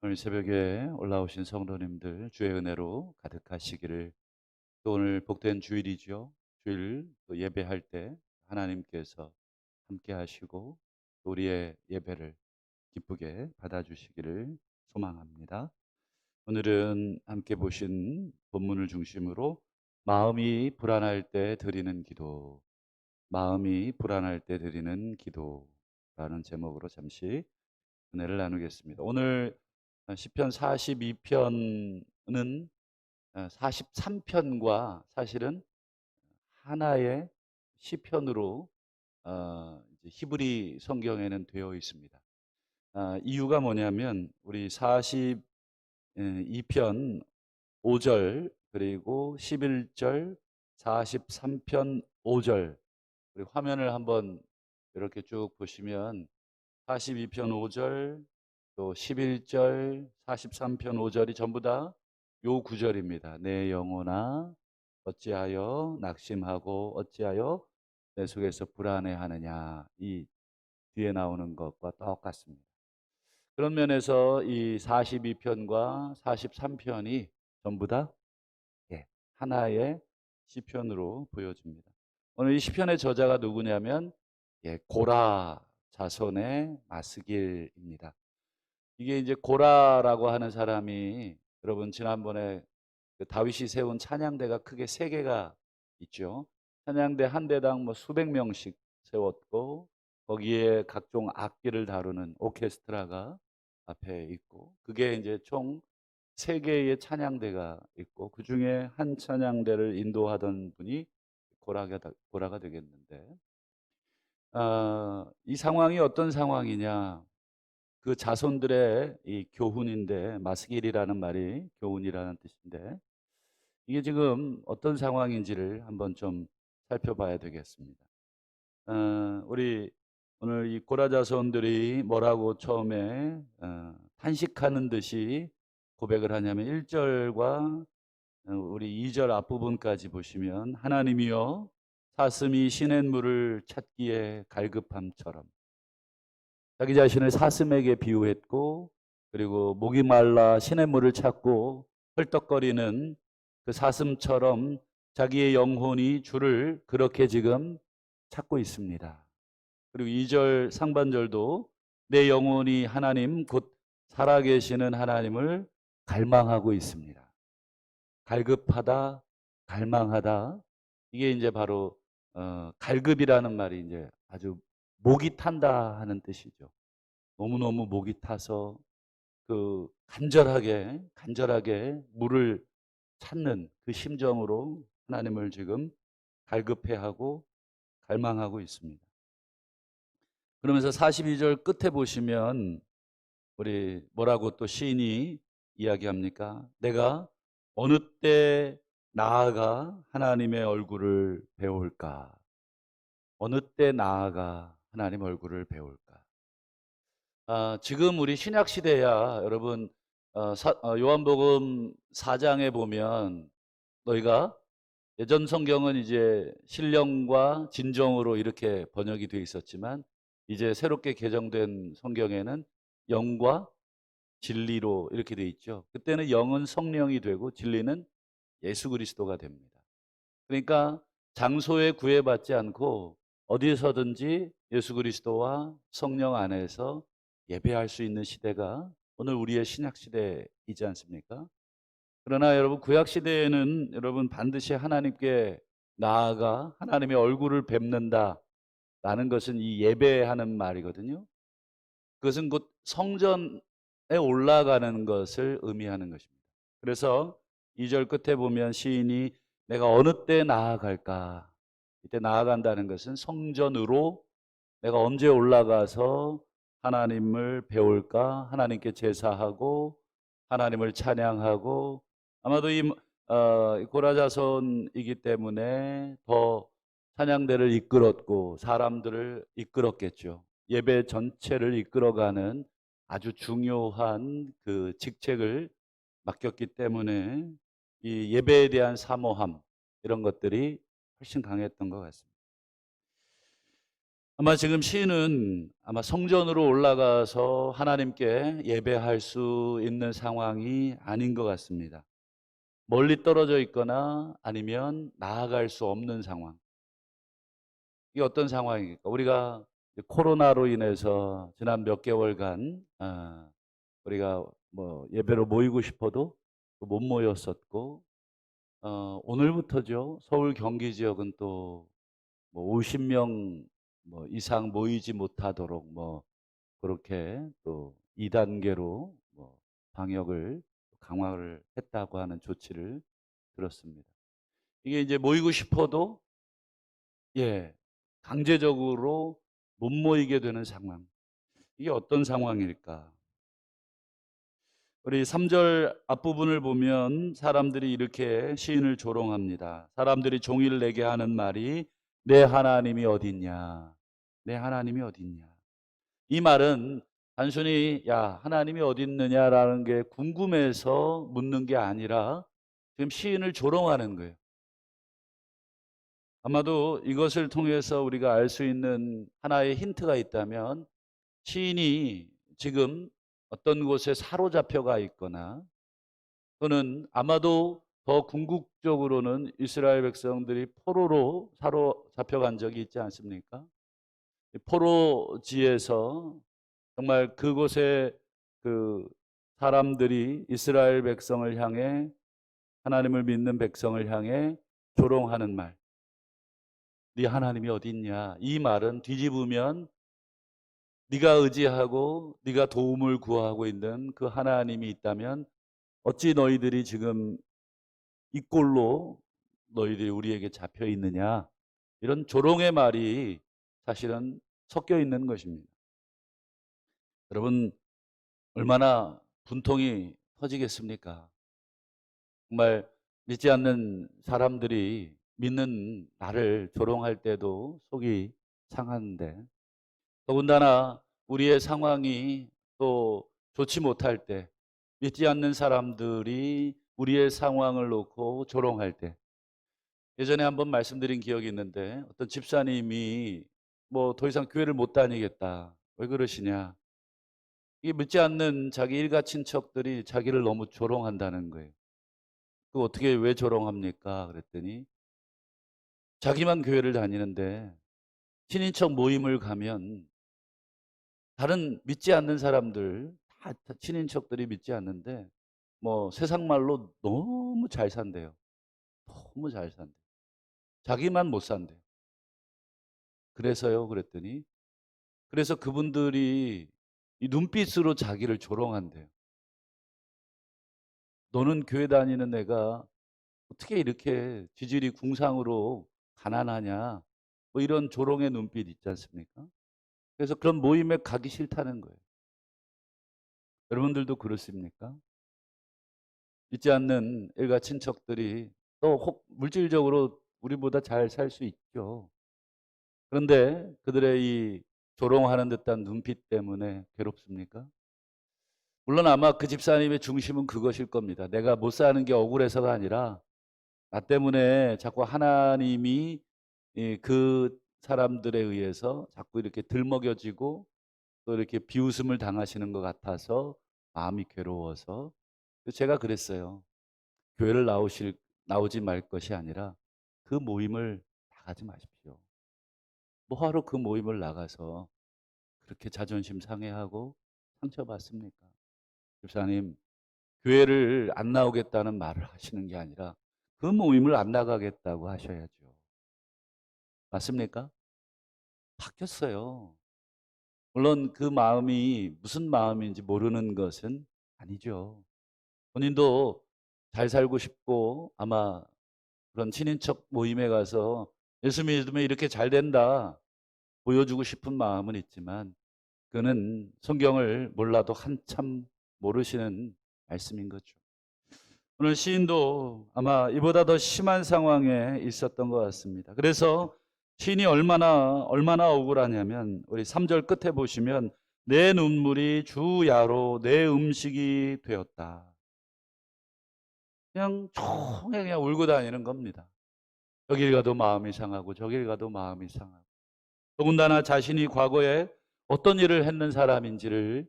오늘 새벽에 올라오신 성도님들 주의 은혜로 가득하시기를. 또 오늘 복된 주일이죠. 주일 또 예배할 때 하나님께서 함께 하시고 또 우리의 예배를 기쁘게 받아주시기를 소망합니다. 오늘은 함께 보신 본문을 중심으로 마음이 불안할 때 드리는 기도, 마음이 불안할 때 드리는 기도라는 제목으로 잠시 은혜를 나누겠습니다. 오늘 시편 42편은 43편과 사실은 하나의 시편으로 이제 히브리 성경에는 되어 있습니다. 이유가 뭐냐면 우리 42편 5절 그리고 11절 43편 5절, 그리고 화면을 한번 이렇게 쭉 보시면 42편 5절 또 11절 43편 5절이 전부 다 요 구절입니다. 내 영혼아 어찌하여 낙심하고 어찌하여 내 속에서 불안해하느냐, 이 뒤에 나오는 것과 똑같습니다. 그런 면에서 이 42편과 43편이 전부 다 하나의 시편으로 보여집니다. 오늘 이 시편의 저자가 누구냐면 고라 자손의 마스길입니다. 이게 이제 고라라고 하는 사람이, 여러분 지난번에 그 다윗이 세운 찬양대가 크게 세 개가 있죠. 찬양대 한 대당 뭐 수백 명씩 세웠고 거기에 각종 악기를 다루는 오케스트라가 앞에 있고, 그게 이제 총 세 개의 찬양대가 있고 그 중에 한 찬양대를 인도하던 분이 고라가 되겠는데, 이 상황이 어떤 상황이냐? 그 자손들의 이 교훈인데, 마스길이라는 말이 교훈이라는 뜻인데 이게 지금 어떤 상황인지를 한번 좀 살펴봐야 되겠습니다. 우리 오늘 이 고라 자손들이 뭐라고 처음에 탄식하는 듯이 고백을 하냐면 1절과 우리 2절 앞부분까지 보시면, 하나님이여 사슴이 시냇물을 찾기에 갈급함처럼, 자기 자신을 사슴에게 비유했고, 그리고 목이 말라 시냇물을 찾고 헐떡거리는 그 사슴처럼 자기의 영혼이 주를 그렇게 지금 찾고 있습니다. 그리고 2절 상반절도 내 영혼이 하나님 곧 살아계시는 하나님을 갈망하고 있습니다. 갈급하다, 갈망하다. 이게 이제 바로 갈급이라는 말이 이제 아주 목이 탄다 하는 뜻이죠. 너무너무 목이 타서 그 간절하게 물을 찾는 그 심정으로 하나님을 지금 갈급해하고 갈망하고 있습니다. 그러면서 42절 끝에 보시면 우리 뭐라고 또 시인이 이야기합니까? 내가 어느 때 나아가 하나님의 얼굴을 배울까? 어느 때 나아가 하나님 얼굴을 배울까? 지금 우리 신약 시대야, 여러분, 요한복음 4장에 보면, 너희가 예전 성경은 이제 신령과 진정으로 이렇게 번역이 되어 있었지만 이제 새롭게 개정된 성경에는 영과 진리로 이렇게 되어 있죠. 그때는 영은 성령이 되고 진리는 예수 그리스도가 됩니다. 그러니까 장소에 구애받지 않고 어디에서든지 예수 그리스도와 성령 안에서 예배할 수 있는 시대가 오늘 우리의 신약 시대이지 않습니까? 그러나 여러분 구약 시대에는 여러분 반드시 하나님께 나아가 하나님의 얼굴을 뵙는다라는 것은 이 예배하는 말이거든요. 그것은 곧 성전에 올라가는 것을 의미하는 것입니다. 그래서 2절 끝에 보면 시인이 내가 어느 때 나아갈까? 이때 나아간다는 것은 성전으로 내가 언제 올라가서 하나님을 배울까? 하나님께 제사하고 하나님을 찬양하고, 아마도 이 고라자손이기 때문에 더 찬양대를 이끌었고 사람들을 이끌었겠죠. 예배 전체를 이끌어가는 아주 중요한 그 직책을 맡겼기 때문에 이 예배에 대한 사모함, 이런 것들이 훨씬 강했던 것 같습니다. 아마 지금 시인은 아마 성전으로 올라가서 하나님께 예배할 수 있는 상황이 아닌 것 같습니다. 멀리 떨어져 있거나 아니면 나아갈 수 없는 상황. 이게 어떤 상황입니까? 우리가 코로나로 인해서 지난 몇 개월간 우리가 뭐 예배로 모이고 싶어도 못 모였었고, 오늘부터죠. 서울 경기 지역은 또 뭐 50명 뭐 이상 모이지 못하도록 뭐 그렇게 또 2단계로 뭐 방역을 강화를 했다고 하는 조치를 들었습니다. 이게 이제 모이고 싶어도 예, 강제적으로 못 모이게 되는 상황. 이게 어떤 상황일까? 우리 3절 앞부분을 보면 사람들이 이렇게 시인을 조롱합니다. 사람들이 종일 내게 하는 말이 내 하나님이 어딨냐? 내 하나님이 어딨냐? 이 말은 단순히 야, 하나님이 어디 있느냐라는 게 궁금해서 묻는 게 아니라 지금 시인을 조롱하는 거예요. 아마도 이것을 통해서 우리가 알 수 있는 하나의 힌트가 있다면 시인이 지금 어떤 곳에 사로잡혀가 있거나 또는 아마도 더 궁극적으로는 이스라엘 백성들이 포로로 사로잡혀간 적이 있지 않습니까? 포로지에서 정말 그곳에 그 사람들이 이스라엘 백성을 향해 하나님을 믿는 백성을 향해 조롱하는 말. 네 하나님이 어디 있냐? 이 말은 뒤집으면 네가 의지하고 네가 도움을 구하고 있는 그 하나님이 있다면 어찌 너희들이 지금 이 꼴로 너희들이 우리에게 잡혀 있느냐? 이런 조롱의 말이 사실은 섞여 있는 것입니다. 여러분 얼마나 분통이 터지겠습니까? 정말 믿지 않는 사람들이 믿는 나를 조롱할 때도 속이 상하는데 더군다나 우리의 상황이 또 좋지 못할 때 믿지 않는 사람들이 우리의 상황을 놓고 조롱할 때 예전에 한번 말씀드린 기억이 있는데 어떤 집사님이 뭐 더 이상 교회를 못 다니겠다. 왜 그러시냐? 이 믿지 않는 자기 일가 친척들이 자기를 너무 조롱한다는 거예요. 그 어떻게 왜 조롱합니까? 그랬더니 자기만 교회를 다니는데 친인척 모임을 가면 다른 믿지 않는 사람들 다 친인척들이 믿지 않는데 뭐 세상 말로 너무 잘 산대요. 너무 잘 산대. 자기만 못 산대. 그래서요. 그랬더니 그래서 그분들이 이 눈빛으로 자기를 조롱한대요. 너는 교회 다니는 애가 어떻게 이렇게 지질이 궁상으로 가난하냐. 뭐 이런 조롱의 눈빛 있지 않습니까? 그래서 그런 모임에 가기 싫다는 거예요. 여러분들도 그렇습니까? 믿지 않는 일가 친척들이 또 혹 물질적으로 우리보다 잘 살 수 있죠. 그런데 그들의 이 조롱하는 듯한 눈빛 때문에 괴롭습니까? 물론 아마 그 집사님의 중심은 그것일 겁니다. 내가 못 사는 게 억울해서가 아니라 나 때문에 자꾸 하나님이 그 사람들에 의해서 자꾸 이렇게 들먹여지고 또 이렇게 비웃음을 당하시는 것 같아서 마음이 괴로워서 제가 그랬어요. 교회를 나오지 말 것이 아니라 그 모임을 나가지 마십시오. 뭐하러 그 모임을 나가서 그렇게 자존심 상해하고 상처받습니까? 집사님, 교회를 안 나오겠다는 말을 하시는 게 아니라 그 모임을 안 나가겠다고 하셔야죠. 맞습니까? 바뀌었어요. 물론 그 마음이 무슨 마음인지 모르는 것은 아니죠. 본인도 잘 살고 싶고 아마 그런 친인척 모임에 가서 예수 믿으면 이렇게 잘 된다 보여주고 싶은 마음은 있지만 그는 성경을 몰라도 한참 모르시는 말씀인 거죠. 오늘 시인도 아마 이보다 더 심한 상황에 있었던 것 같습니다. 그래서 시인이 얼마나 억울하냐면 우리 3절 끝에 보시면 내 눈물이 주야로 내 음식이 되었다. 그냥 총에 그냥 울고 다니는 겁니다. 저길 가도 마음이 상하고 저길 가도 마음이 상하고 더군다나 자신이 과거에 어떤 일을 했는 사람인지를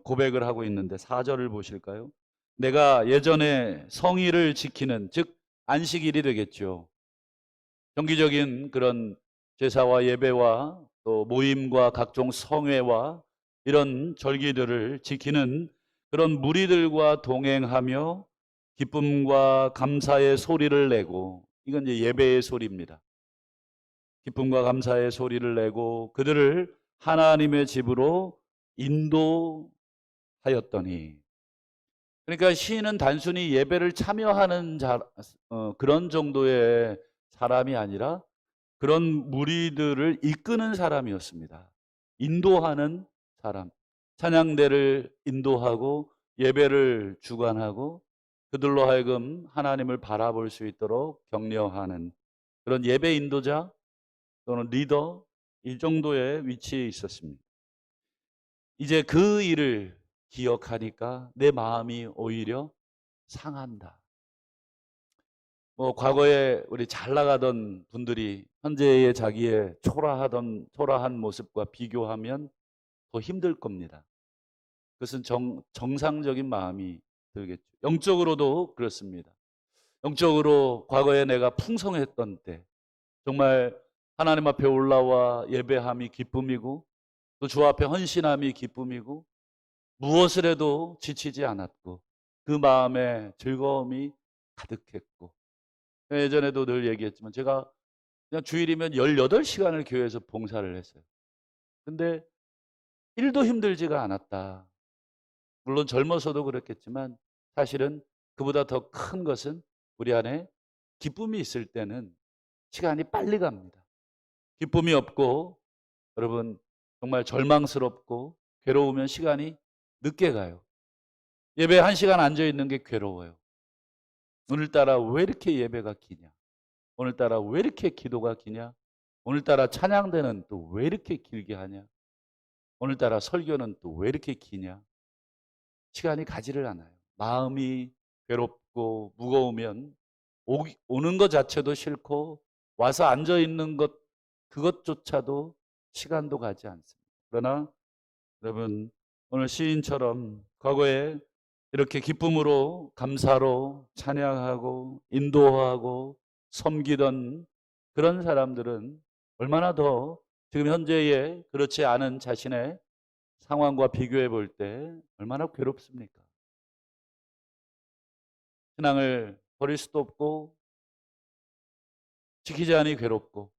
고백을 하고 있는데 4절을 보실까요? 내가 예전에 성의를 지키는, 즉 안식일이 되겠죠. 정기적인 그런 제사와 예배와 또 모임과 각종 성회와 이런 절기들을 지키는 그런 무리들과 동행하며 기쁨과 감사의 소리를 내고, 이건 이제 예배의 소리입니다. 기쁨과 감사의 소리를 내고 그들을 하나님의 집으로 인도하였더니, 그러니까 시인은 단순히 예배를 참여하는 그런 정도의 사람이 아니라 그런 무리들을 이끄는 사람이었습니다. 인도하는 사람. 찬양대를 인도하고 예배를 주관하고 그들로 하여금 하나님을 바라볼 수 있도록 격려하는 그런 예배 인도자 또는 리더, 이 정도의 위치에 있었습니다. 이제 그 일을 기억하니까 내 마음이 오히려 상한다. 과거에 우리 잘 나가던 분들이 현재의 자기의 초라한 모습과 비교하면 더 힘들 겁니다. 그것은 정상적인 마음이 들겠죠. 영적으로도 그렇습니다. 영적으로 과거에 내가 풍성했던 때, 정말 하나님 앞에 올라와 예배함이 기쁨이고 또 주 앞에 헌신함이 기쁨이고 무엇을 해도 지치지 않았고 그 마음에 즐거움이 가득했고, 예전에도 늘 얘기했지만 제가 그냥 주일이면 18시간을 교회에서 봉사를 했어요. 근데 1도 힘들지가 않았다. 물론 젊어서도 그랬겠지만 사실은 그보다 더 큰 것은 우리 안에 기쁨이 있을 때는 시간이 빨리 갑니다. 기쁨이 없고 여러분 정말 절망스럽고 괴로우면 시간이 늦게 가요. 예배 1시간 앉아 있는 게 괴로워요. 오늘따라 왜 이렇게 예배가 기냐? 오늘따라 왜 이렇게 기도가 기냐? 오늘따라 찬양대는 또 왜 이렇게 길게 하냐? 오늘따라 설교는 또 왜 이렇게 기냐? 시간이 가지를 않아요. 마음이 괴롭고 무거우면 오는 것 자체도 싫고 와서 앉아 있는 것 그것조차도 시간도 가지 않습니다. 그러나 여러분 오늘 시인처럼 과거에 이렇게 기쁨으로 감사로 찬양하고 인도하고 섬기던 그런 사람들은 얼마나 더 지금 현재의 그렇지 않은 자신의 상황과 비교해 볼 때 얼마나 괴롭습니까? 신앙을 버릴 수도 없고 지키지 않으니 괴롭고,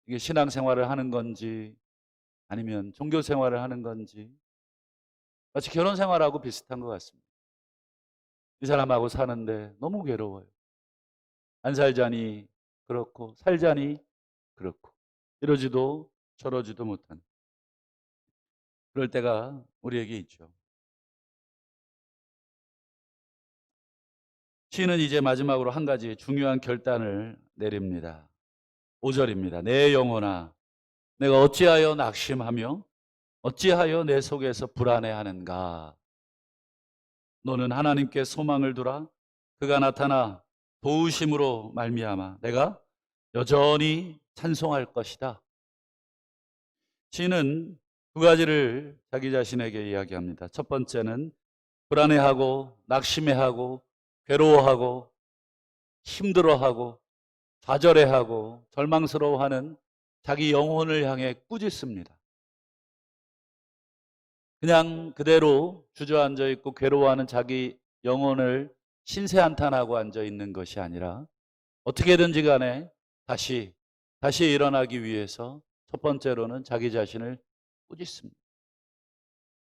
이게 신앙생활을 하는 건지 아니면 종교생활을 하는 건지 마치 결혼생활하고 비슷한 것 같습니다. 이 사람하고 사는데 너무 괴로워요. 안 살자니 그렇고 살자니 그렇고 이러지도 저러지도 못하는 그럴 때가 우리에게 있죠. 시인은 이제 마지막으로 한 가지 중요한 결단을 내립니다. 5절입니다. 내 영혼아 내가 어찌하여 낙심하며 어찌하여 내 속에서 불안해하는가. 너는 하나님께 소망을 두라. 그가 나타나 도우심으로 말미암아 내가 여전히 찬송할 것이다. 시인은 두 가지를 자기 자신에게 이야기합니다. 첫 번째는 불안해하고 낙심해하고 괴로워하고 힘들어하고 좌절해하고 절망스러워하는 자기 영혼을 향해 꾸짖습니다. 그냥 그대로 주저앉아 있고 괴로워하는 자기 영혼을 신세한탄하고 앉아 있는 것이 아니라 어떻게든지 간에 다시 일어나기 위해서 첫 번째로는 자기 자신을 꾸짖습니다.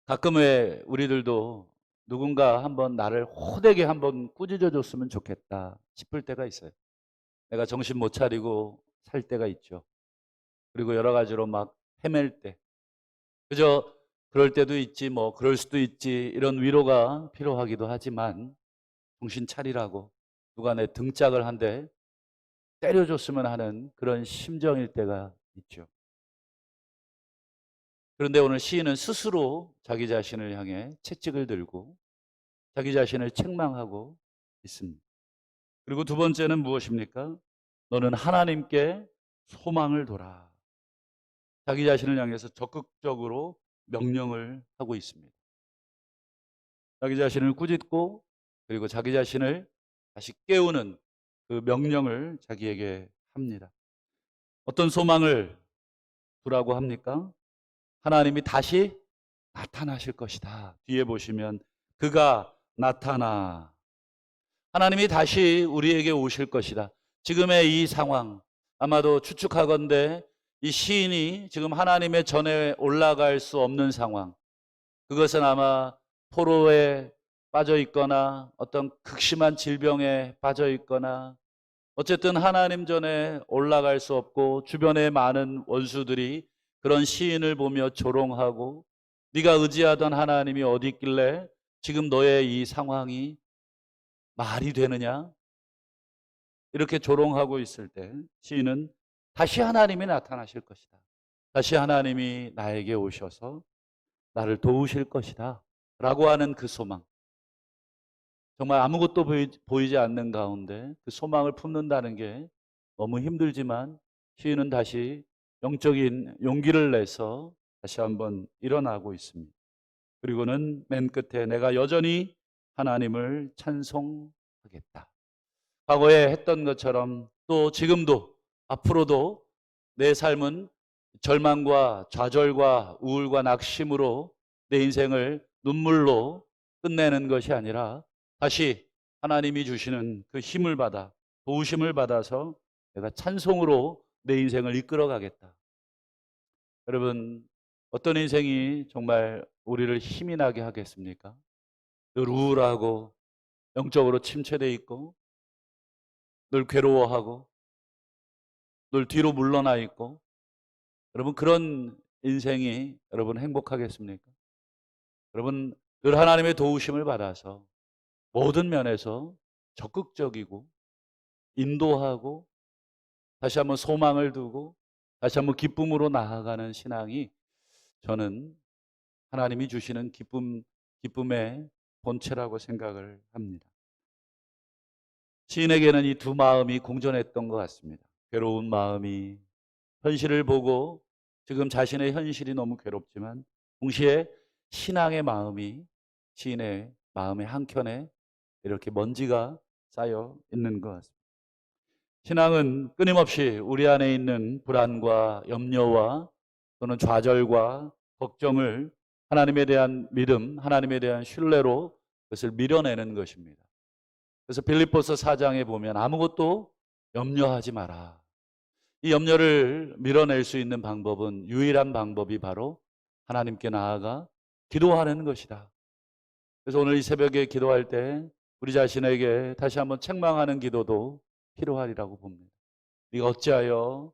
가끔 왜 우리들도 누군가 한번 나를 호되게 한번 꾸짖어 줬으면 좋겠다 싶을 때가 있어요. 내가 정신 못 차리고 살 때가 있죠. 그리고 여러 가지로 막 헤맬 때 그저 그럴 때도 있지 뭐 그럴 수도 있지 이런 위로가 필요하기도 하지만 정신 차리라고 누가 내 등짝을 한 대 때려줬으면 하는 그런 심정일 때가 있죠. 그런데 오늘 시인은 스스로 자기 자신을 향해 채찍을 들고 자기 자신을 책망하고 있습니다. 그리고 두 번째는 무엇입니까? 너는 하나님께 소망을 둬라. 자기 자신을 향해서 적극적으로 명령을 하고 있습니다. 자기 자신을 꾸짖고 그리고 자기 자신을 다시 깨우는 그 명령을 자기에게 합니다. 어떤 소망을 두라고 합니까? 하나님이 다시 나타나실 것이다. 뒤에 보시면 그가 나타나 하나님이 다시 우리에게 오실 것이다. 지금의 이 상황 아마도 추측하건대 이 시인이 지금 하나님의 전에 올라갈 수 없는 상황, 그것은 아마 포로에 빠져 있거나 어떤 극심한 질병에 빠져 있거나 어쨌든 하나님 전에 올라갈 수 없고 주변의 많은 원수들이 그런 시인을 보며 조롱하고 네가 의지하던 하나님이 어디 있길래 지금 너의 이 상황이 말이 되느냐? 이렇게 조롱하고 있을 때 시인은 다시 하나님이 나타나실 것이다. 다시 하나님이 나에게 오셔서 나를 도우실 것이다. 라고 하는 그 소망. 정말 아무것도 보이지 않는 가운데 그 소망을 품는다는 게 너무 힘들지만 시인은 다시 영적인 용기를 내서 다시 한번 일어나고 있습니다. 그리고는 맨 끝에 내가 여전히 하나님을 찬송하겠다. 과거에 했던 것처럼 또 지금도 앞으로도 내 삶은 절망과 좌절과 우울과 낙심으로 내 인생을 눈물로 끝내는 것이 아니라 다시 하나님이 주시는 그 힘을 받아 도우심을 받아서 내가 찬송으로 내 인생을 이끌어 가겠다. 여러분, 어떤 인생이 정말 우리를 힘이 나게 하겠습니까? 늘 우울하고 영적으로 침체되어 있고 늘 괴로워하고 늘 뒤로 물러나 있고 여러분 그런 인생이 여러분 행복하겠습니까? 여러분 늘 하나님의 도우심을 받아서 모든 면에서 적극적이고 인도하고 다시 한번 소망을 두고 다시 한번 기쁨으로 나아가는 신앙이 저는 하나님이 주시는 기쁨의 본체라고 생각을 합니다. 시인에게는 이 두 마음이 공존했던 것 같습니다. 괴로운 마음이 현실을 보고 지금 자신의 현실이 너무 괴롭지만 동시에 신앙의 마음이 시인의 마음의 한켠에 이렇게 먼지가 쌓여 있는 것 같습니다. 신앙은 끊임없이 우리 안에 있는 불안과 염려와 또는 좌절과 걱정을 하나님에 대한 믿음, 하나님에 대한 신뢰로 그것을 밀어내는 것입니다. 그래서 빌립보서 4장에 보면 아무것도 염려하지 마라. 이 염려를 밀어낼 수 있는 방법은 유일한 방법이 바로 하나님께 나아가 기도하는 것이다. 그래서 오늘 이 새벽에 기도할 때 우리 자신에게 다시 한번 책망하는 기도도 필요하리라고 봅니다. 네가 어찌하여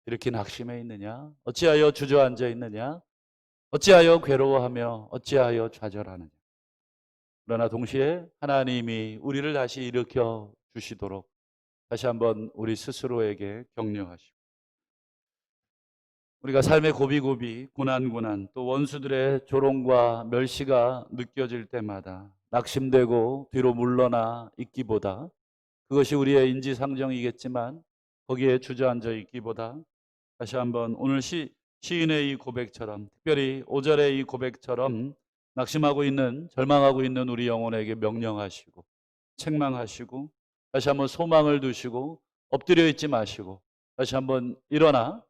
이렇게 낙심해 있느냐? 어찌하여 주저앉아 있느냐? 어찌하여 괴로워하며 어찌하여 좌절하느냐? 그러나 동시에 하나님이 우리를 다시 일으켜 주시도록 다시 한번 우리 스스로에게 격려하시고 우리가 삶의 고비고비 고난고난 또 원수들의 조롱과 멸시가 느껴질 때마다 낙심되고 뒤로 물러나 있기보다 그것이 우리의 인지상정이겠지만 거기에 주저앉아 있기보다 다시 한번 오늘 시인의 이 고백처럼 특별히 5절의 이 고백처럼 낙심하고 있는 절망하고 있는 우리 영혼에게 명령하시고 책망하시고 다시 한번 소망을 두시고 엎드려 있지 마시고 다시 한번 일어나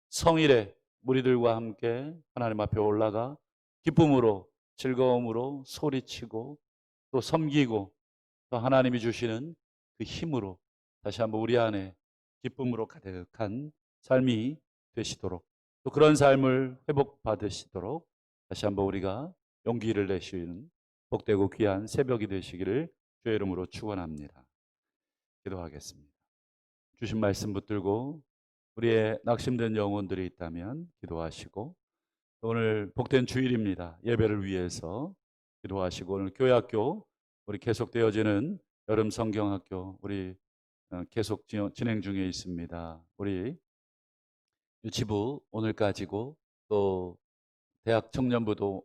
성일에 무리들과 함께 하나님 앞에 올라가 기쁨으로 즐거움으로 소리치고 또 섬기고 또 하나님이 주시는 그 힘으로 다시 한번 우리 안에 기쁨으로 가득한 삶이 되시도록 또 그런 삶을 회복받으시도록 다시 한번 우리가 용기를 내시는 복되고 귀한 새벽이 되시기를 주의 이름으로 축원합니다. 기도하겠습니다. 주신 말씀 붙들고 우리의 낙심된 영혼들이 있다면 기도하시고 오늘 복된 주일입니다. 예배를 위해서 기도하시고 오늘 교회학교 우리 계속되어지는 여름 성경학교 우리 계속 진행 중에 있습니다. 우리 유치부 오늘까지고 또 대학 청년부도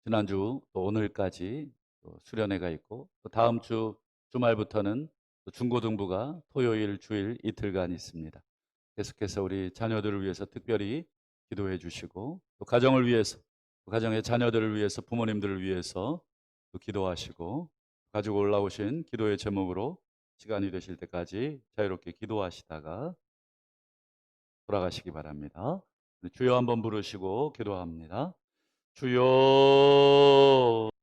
지난주 또 오늘까지 또 수련회가 있고 또 다음 주 주말부터는 또 중고등부가 토요일 주일 이틀간 있습니다. 계속해서 우리 자녀들을 위해서 특별히 기도해 주시고 또 가정을 위해서 또 가정의 자녀들을 위해서 부모님들을 위해서 또 기도하시고 가지고 올라오신 기도의 제목으로 시간이 되실 때까지 자유롭게 기도하시다가 돌아가시기 바랍니다. 주여 한번 부르시고 기도합니다. 주여